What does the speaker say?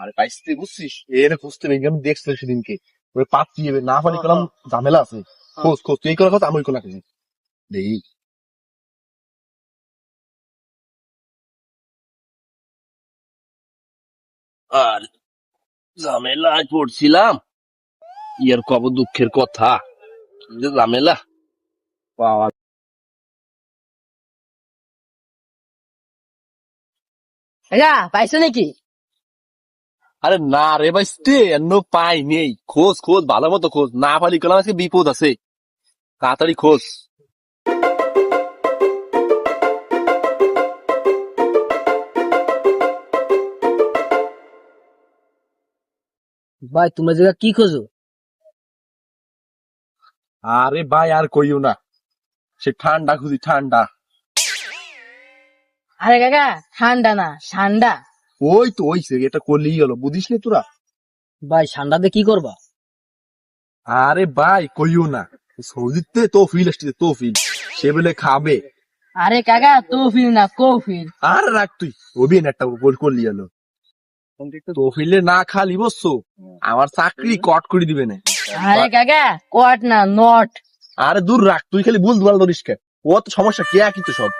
আরে পাইছি বুঝছিস এর খুঁজতে নেই আমি দেখছি সেদিনকে ওই পাত্রী না পারি করলাম ঝামেলা আছে খোঁজ খোঁজ তুই এই করে খোঁজ আমি ওই করে খুঁজি দেই আর ঝামেলায় পড়ছিলাম ইয়ার কব দুঃখের কথা কি যে ঝামেলা পাওয়া পাইছো নাকি? আরে না রে ভাই এন্ন পাই নেই খোঁজ খোঁজ ভালো মতো খোঁজ না পারি করলাম আজকে বিপদ আছে তাড়াতাড়ি খোঁজ ভাই তোমরা জায়গা কি খোঁজো? আরে ভাই আর কইও না সে ঠান্ডা খুঁজি ঠান্ডা আরে কাকা ঠান্ডা না ঠান্ডা। ওই তো ওই সে এটা করলেই হলো বুঝিস নি তোরা ভাই ঠান্ডাতে কি করবা? আরে ভাই কইও না সৌদিতে তৌফিল আসছে তৌফিল সে বলে খাবে আরে কাকা তৌফিল না কৌফিল। আর রাখ তুই অভিয়ান একটা গোল করলি হলো তৌফিলে না খালি বসছো আমার চাকরি কট করে দিবে না আরে কাকা কট না নট। আরে দূর রাখ তুই খালি বুঝ ভাল ধরিস কে ও তো সমস্যা কে কি তো সব